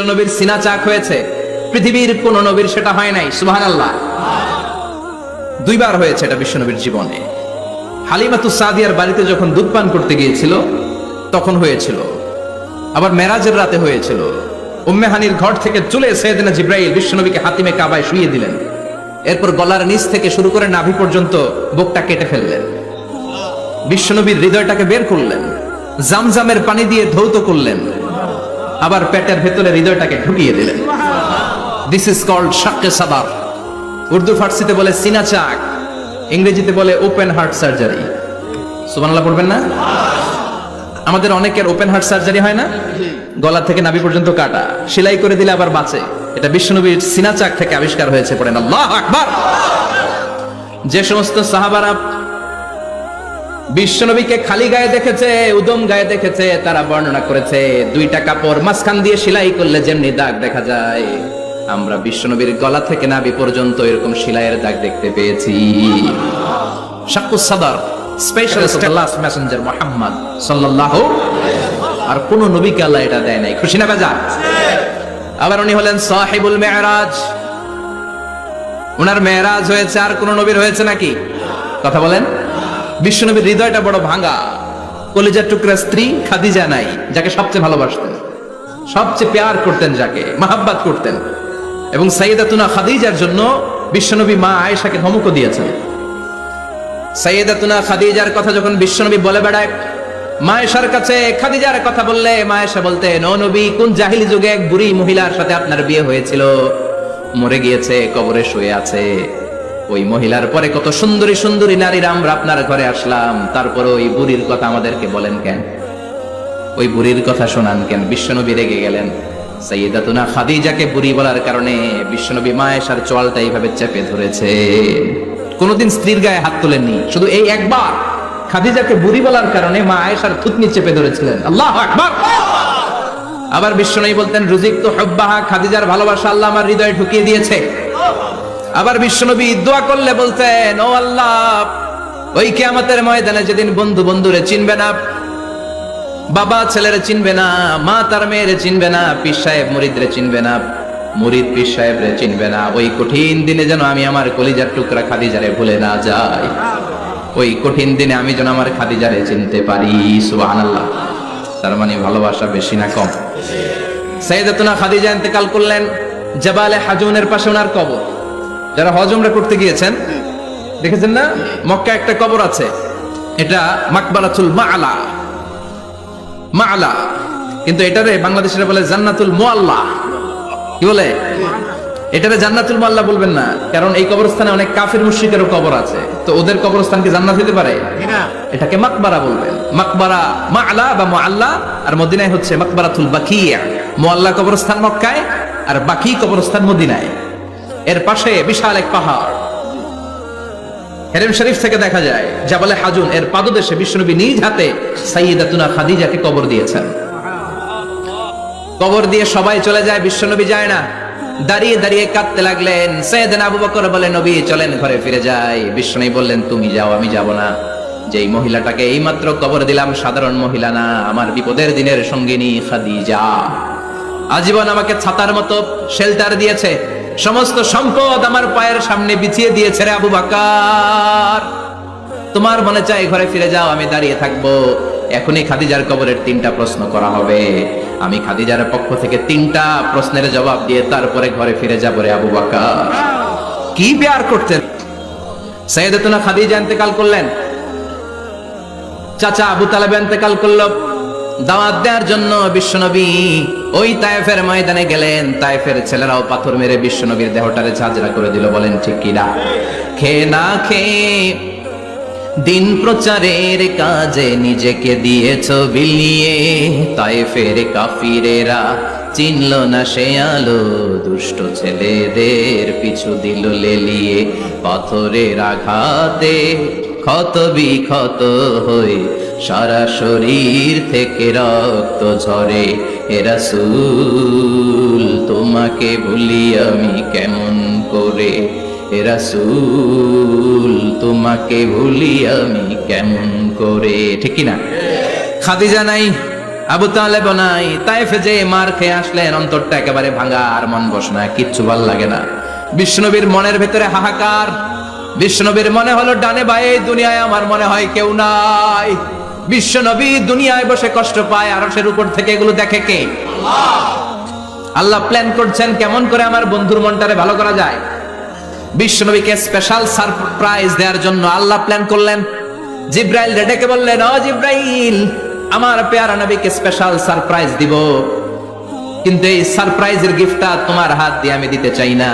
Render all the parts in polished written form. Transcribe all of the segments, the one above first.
নবীর সিনা চাক হয়েছে, পৃথিবীর কোন নবীর সেটা হয় নাই। সুবহানাল্লাহ। দুইবার হয়েছে এটা বিশ্ব নবীর জীবনে। হালিমাতুস সাদিয়ার বাড়িতে যখন দুধ পান করতে গিয়েছিল তখন হয়েছিল, আবার মেরাজের রাতে হয়েছিল। উম্মে হানির ঘর থেকে চলে সাইয়েদনা জিবরাইল বিশ্ব নবীকে হাতিমে কাবায় শুইয়ে দিলেন। এরপর গলার নিচ থেকে শুরু করে নাভি পর্যন্ত বুকটা কেটে ফেললেন, বিশ্ব নবীর হৃদয়টাকে বের করলেন, জামজামের পানি দিয়ে ধৌত করলেন, আবার পেটের ভেতরে হৃদয়টাকে ঢুকিয়ে দিলেন। দিস ইজ কল্ড শাক্কে সাদার। উর্দু ফার্সিতে বলে সিনা চাক, ইংরেজিতে বলে ওপেন হার্ট সার্জারি। সুবহানাল্লাহ পড়বেন না? আমাদের অনেকের ওপেন হার্ট সার্জারি হয় না, গলা থেকে নাভি পর্যন্ত কাটা, সেলাই করে দিলে আবার বাঁচে। এটা বিশ্বনবীর সিনা চাক থেকে আবিষ্কার হয়েছে। পড়েন আল্লাহু আকবার। যে সমস্ত সাহাবারা বিশ্বনবীকে খালি গায়ে দেখেছে, উদম গায়ে দেখেছে, তারা বর্ণনা করেছে দুইটা কাপড় মাঝখান দিয়ে সেলাই করলে যেমনি দাগ দেখা যায়, আমরা বিশ্বনবীর গলা থেকে নাভি পর্যন্ত এরকম সেলাইয়ের দাগ দেখতে পেয়েছি। শাক্কুস সাদার, স্পেশালিস্ট লাস্ট মেসেঞ্জার মুহাম্মদ সাল্লাল্লাহু। আর কোন নবীকে আল্লাহ এটা দেয় নাই। খুশি না বেজা? আবার উনি হলেন সাহিবুল মেরাজ। উনার মেরাজ হয়েছে, আর কোন নবীর হয়েছে নাকি? কথা বলেন। বিশ্বনবীর হৃদয়টা বড় ভাঙা, কলিজার টুকরা স্ত্রী খাদিজা নাই, যাকে সবচেয়ে ভালোবাসতেন, সবচেয়ে প্যার করতেন, যাকে মাহাব্বাত করতেন। এবং সাইয়েদাতুনা খাদিজার জন্য বিশ্বনবী মা আয়েশাকে ধমক দিয়েছেন। সাইয়েদাতুনা খাদিজার কথা যখন বিশ্বনবী বলে বেড়ায় মা আয়েশার কাছে, খাদিজার কথা বললে মা আয়েশা বলতেন, ও নবী, কোন জাহিলি যুগে এক বুড়ি মহিলার সাথে আপনার বিয়ে হয়েছিল, মরে গিয়েছে, কবরে শুয়ে আছে। ওই মহিলার পরে কত সুন্দরী সুন্দরী নারীরা আমরা আপনার ঘরে আসলাম, তারপরে ওই বুড়ির কথা আমাদেরকে বলেন কেন? ওই বুড়ির কথা শোনান কেন? বিশ্বনবী রেগে গেলেন। সাইয়েদাতুনা খাদিজাকে বুড়ি বলার কারণে বিশ্বনবী মা আয়েশার চোয়ালটা এইভাবে চেপে ধরেছে। কোনদিন স্ত্রীর গায়ে হাত তোলেননি, শুধু এই একবার খাদিজাকে বুড়ি বলার কারণে মা আয়েশার থুতনি চেপে ধরেছিলেন। আল্লাহু আকবার। আবার বিশ্বনবী বলতেন, রুজিকতু হুব্বাহা, খাদিজার ভালোবাসা আল্লাহ আমার হৃদয়ে ঢুকিয়ে দিয়েছে। আবার বিশ্বনবী দোয়া করলে বলতেন, ও আল্লাহ, ওই কিয়ামতের ময়দানে যেদিন বন্ধু বন্ধুরে চিনবে না, বাবা ছেলেরে চিনবে না, মা তার মেয়েরে চিনবে না, পীর সাহেব মুরিদরে চিনবে না, মুরিদ পীর সাহেবরে চিনবে না, ওই কঠিন দিনে যেন আমি আমার কলিজার টুকরা খাদিজারে ভুলে না যাই। ওই কঠিন দিনে আমি যেন আমার খাদিজারে চিনতে পারি। সুবহানাল্লাহ। তার মানে ভালোবাসা বেশি না কম? সাইয়েদাতুনা খাদিজা ইন্তেকাল করলেন, জাবালে হাজুনের পাশে ওনার কবর। যারা হজ উমরা করতে গিয়েছেন দেখেছেন না, মক্কা একটা কবর আছে, এটা মাকবারাতুল মাআলা। মাআলা, কিন্তু এটারে বাংলাদেশিরা বলে জান্নাতুল মুআল্লা। কি বলে? এটারে জান্নাতুল মুআল্লা বলবেন না, কারণ এই কবরস্থানে অনেক কাফির মুশরিকেরও কবর আছে, তো ওদের কবরস্থান কি জান্নাত হতে পারে? এটাকে মাকবারা বলবেন। মাকবারা মাআলা বা মুআল্লা, আর মদিনায় হচ্ছে মাকবারাতুল বাকিয়া। মুআল্লা কবরস্থান মক্কায়, আর বাকি কবরস্থান মদিনায়। এর পাশে বিশাল এক পাহাড়, হেরেম শরীফ থেকে দেখা যায় জাবালে হাজুন, এর পাদদেশে বিশ্বনবী নিজ হাতে সাইয়েদাতুনা খাদিজাকে কবর দিয়েছেন। কবর দিয়ে সবাই চলে যায়, বিশ্বনবী যায় না। দাঁড়িয়ে দাঁড়িয়ে কাঁদতে লাগলেন। সাইয়েদনা আবু বকর বলে, নবী চলেন ঘরে ফিরে যাই। বিশ্বনবী বললেন, তুমি যাও, আমি যাব না। যেই মহিলাটাকে এইমাত্র কবর দিলাম সাধারণ মহিলা না, আমার বিপদের দিনের সঙ্গিনী খাদিজা। আজীবন আমাকে ছাতার মতো শেল্টার দিয়েছে, সমস্ত সম্পদ আমার পায়ের সামনে বিছিয়ে দিয়েছে রে আবু বকর। তোমার মনে চাই ঘরে ফিরে যাও, আমি দাঁড়িয়ে থাকবো। এখনই খাদিজার কবরের 3টা প্রশ্ন করা হবে, আমি খাদিজার পক্ষ থেকে 3টা প্রশ্নের জবাব দিয়ে তারপরে ঘরে ফিরে যাবো রে আবু বকর। কি প্যার করতেন! সাইয়েদাতুনা খাদিজা ইন্তেকাল করলেন, চাচা আবু তালেব ইন্তেকাল করলো। দাওয়াত দেওয়ার জন্য বিশ্বনবী ওই তায়েফের ময়দানে গেলেন। তায়েফের ছেলেরাও পাথর মেরে বিশ্বনবীর দেহটারে ঝাঁঝরা করে দিল। বলেন ঠিক কিনা? খেয়ে না খেয়ে দিন প্রচারের কাজে নিজেকে দিয়েছ বিলিয়ে, তায়েফের কাফিরেরা চিনল না সে আলো, দুষ্ট ছেলেদের পিছু দিল লেলিয়ে। পাথরের আঘাতে ক্ষত বিক্ষত হয়ে সারা শরীর থেকে রক্ত ঝরে। হে রাসূল, তোমাকে ভুলি আমি কেমন করে? হে রাসূল, তোমাকে ভুলি আমি কেমন করে? ঠিক কিনা? খাদিজা নাই, আবু তালেব নাই, তায়েফে যে মার খেয়ে আসলেন, অন্তরটা একেবারে ভাঙা, আর মন বসে না, কিচ্ছু ভাল লাগে না। বিশ্বনবীর মনের ভেতরে হাহাকার। বিশ্বনবীর মনে হলো ডানে বায়ে দুনিয়ায় আমার মনে হয় কেউ নাই। বিশ্বনবী দুনিয়ায় বসে কষ্ট পায়, আরশের উপর থেকে এগুলো দেখে কে? আল্লাহ প্ল্যান করছেন কেমন করে আমার বন্ধুর মনটারে ভালো করা যায়। বিশ্বনবীকে স্পেশাল সারপ্রাইজ দেওয়ার জন্য আল্লাহ প্ল্যান করলেন। জিব্রাইল ডেকে বললেন, ও জিব্রাইল, আমার পেয়ারা নবীকে স্পেশাল সারপ্রাইজ দিব, কিন্তু এই সারপ্রাইজের গিফটটা তোমার হাত দিয়ে আমি দিতে চাই না,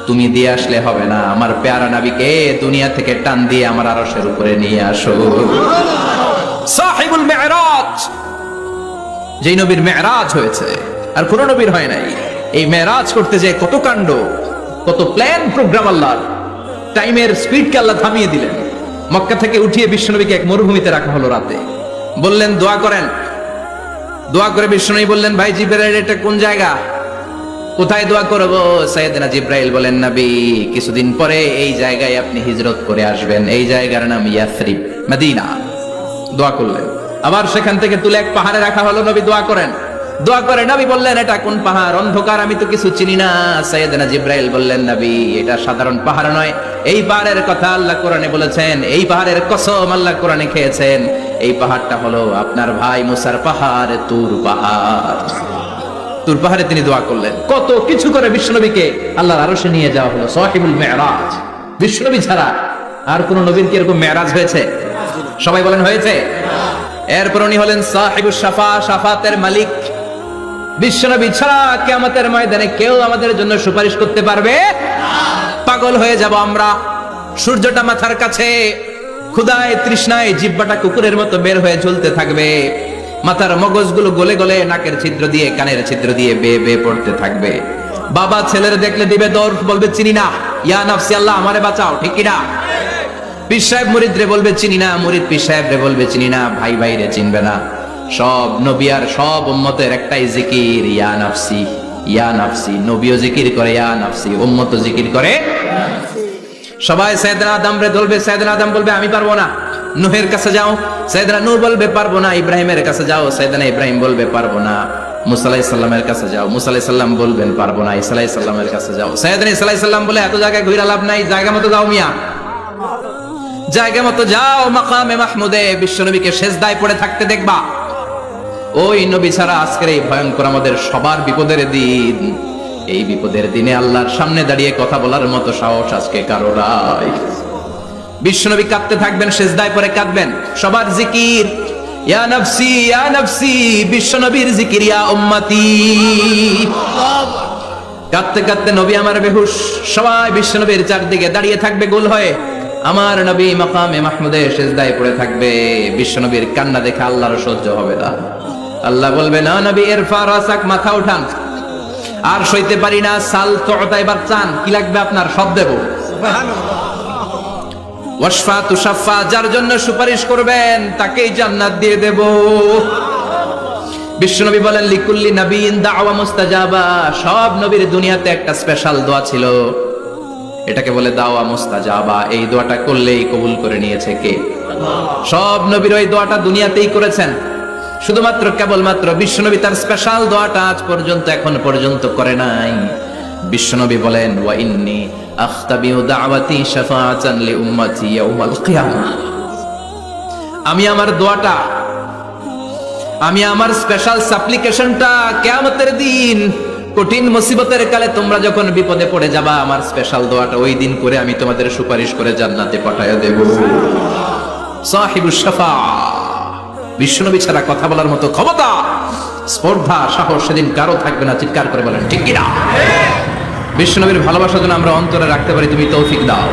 তুমি দিয়ে আসলে হবে না। আমার পেয়ারা নবীকে দুনিয়া থেকে টান দিয়ে আমার আরশের উপরে নিয়ে আসো। সাহিবুল মেরাজ, যেই নবীর মেরাজ হয়েছে আর কোন নবীর হয় নাই। এই মেরাজ করতে যে কত কাণ্ড, কত প্ল্যান প্রোগ্রাম। আল্লাহ টাইমের স্পিডকে আল্লাহ থামিয়ে দিলেন। মক্কা থেকে উঠিয়ে বিশ্বনবীকে এক মরুভূমিতে রাখা হলো রাতে। বললেন দোয়া করেন। দোয়া করে বিশ্বনবী বললেন, ভাই জিব্রাইল, এটা কোন জায়গা, কোথায় দোয়া করব? সাইয়েদনা জিব্রাইল বলেন, নবী, কিছুদিন পরে এই জায়গায় আপনি হিজরত করে আসবেন, এই জায়গার নাম ইয়াসরিব, মদিনা। দোয়া করলেন। আবার সেখান থেকে তুলে এক পাহাড়ে রাখা হলো। নবী দোয়া করেন। দোয়া করে নবী বললেন, এটা কোন পাহাড়? অন্ধকার, আমি তো কিছু চিনি না। সাইয়েদনা জিব্রাইল বললেন, নবী, এটা সাধারণ পাহাড় নয়, এই পাহাড়ের কথা আল্লাহ কোরআনে বলেছেন, এই পাহাড়ের কসম আল্লাহ কোরআনে খেয়েছেন। এই পাহাড়টা হলো আপনার ভাই মুসার পাহাড়, তুর পাহাড়। তুর পাহাড়ে তিনি দোয়া করলেন। কত কিছু করে বিশ্বনবীকে আল্লাহর আরশে নিয়ে যাওয়া হলো। সাহিবুল মেরাজ। বিশ্বনবী ছাড়া আর কোন নবীর কি এরকম মেরাজ হয়েছে? সবাই বলেন হয়েছে। এরপর উনি হলেন সাহিবুস শাফা, শাফাতের মালিক। বিশ্বনবী ছাড়া কিয়ামতের ময়দানে কেউ আমাদের জন্য সুপারিশ করতে পারবে না। পাগল হয়ে যাব আমরা। সূর্যটা মাথার কাছে, ক্ষুধায় তৃষ্ণায় জিহ্বাটা কুকুরের মতো বের হয়ে ঝুলতে থাকবে। মাথার মগজগুলো গলে গলে নাকের ছিদ্র দিয়ে, কানের ছিদ্র দিয়ে বেয়ে বেয়ে পড়তে থাকবে। বাবা ছেলের দেখলে দিবে দৌড়, বলবে চিনি না, ইয়া নাফসি, আল্লাহ আমারে বাঁচাও, ঠিক কি না? পীর সাহেব মুরিদ রে বলবে চিনি না, মুরিদ পীর সাহেব রে বলবে চিনি না, ভাই ভাই রে চিনবে না। সব নবী আর সব উম্মতের একটাই জিকির, ইয়া নাফসি, ইয়া নাফসি। নবীও জিকির করে ইয়া নাফসি, উম্মতও জিকির করে। সবাই সাইয়েদনা আদম রে ধরবে, সাইয়েদনা আদম বলবে আমি পারবো না। নূহের কাছে যাও, সাইয়েদনা নূহ বলবে পারবো না। ইব্রাহিমের কাছে যাও, সাইয়েদনা ইব্রাহিম বলবে পারবো না। মুসা আলাইহিস সালামের কাছে যাও, মুসা আলাইহিস সালাম বলবেন পারবো না। ঈসা আলাইহিস সালামের কাছে যাও, সাইয়েদনা ঈসা আলাইহিস সালাম বলে এত জায়গায় ঘুরে লাভ নাই, জায়গা মতো যাও মিয়া, জায়গা মতো যাও। মাকামে মাহমুদে বিশ্বনবীকে সেজদায় পড়ে থাকতে দেখবা। ওই নবী ছাড়া আজকের এই ভয়ঙ্কর আমাদের সবার বিপদের দিন। এই বিপদের দিনে আল্লাহর সামনে দাঁড়িয়ে কথা বলার মতো সাহস আজকে কারো নাই। বিশ্বনবী কাঁদতে থাকবেন, সেজদায় পড়ে কাঁদবেন। সবার জিকির ইয়া নাফসি, ইয়া নাফসি। বিশ্বনবীর জিকির ইয়া উম্মতি। কাঁদতে কাঁদতে নবী আমার বেহুশ। সবাই বিশ্বনবীর চারদিকে দাঁড়িয়ে থাকবে গোল হয়ে। আমার নবী মাকামে মাহমুদে সেজদায় পড়ে থাকবে। বিশ্বনবীর কান্না দেখে আল্লাহর সহ্য হবে না। আল্লাহ বলবে, না নবী, ইরফা রাসাক, মাথা উঠান, আর সইতে পারি না। সাল তুতা, এবার চান, কি লাগবে আপনার, সব দেব। ওয়াশফা তুশাফা, যার জন্য সুপারিশ করবেন তাকেই জান্নাত দিয়ে দেব। বিশ্বনবী বলেন, লিকুল্লি নবিয়্যিন দাওয়া মুস্তাজাবা। সব নবীর দুনিয়াতে একটা স্পেশাল দোয়া ছিল, এটাকে বলে দাওয়া মুস্তাজাবা। এই দোয়াটা করলেই কবুল করে নিয়েছে কে? সব নবীর ওই দোয়াটা দুনিয়াতেই করেছেন। শুধুমাত্র কেবলমাত্র বিশ্বনবী তার স্পেশাল দোয়াটা আজ পর্যন্ত, এখন পর্যন্ত করে নাই। বিশ্বনবী বলেন, ওয়া ইন্নী আখতাবিউ দাওয়াতি শাফাআতান লি উম্মতি ইয়াউমাল কিয়ামাহ। আমি আমার দোয়াটা, আমি আমার স্পেশাল সাপ্লিকেশনটা কিয়ামতের দিন, কঠিন মুসিবতের কালে তোমরা যখন বিপদে পড়ে যাবা, আমার স্পেশাল দোয়াটা ওই দিন করে আমি তোমাদের সুপারিশ করে জান্নাতে পাঠায়া দেব। সাহিবুশ শাফা। বিশ্বনবী ছাড়া কথা বলার মতো ক্ষমতা, স্পর্ধা, সাহস সেদিন কারো থাকবে না। চিৎকার করে বলেন ঠিক কিনা? বিশ্বনবীর ভালোবাসা যেন আমরা অন্তরে রাখতে পারি, তুমি তৌফিক দাও।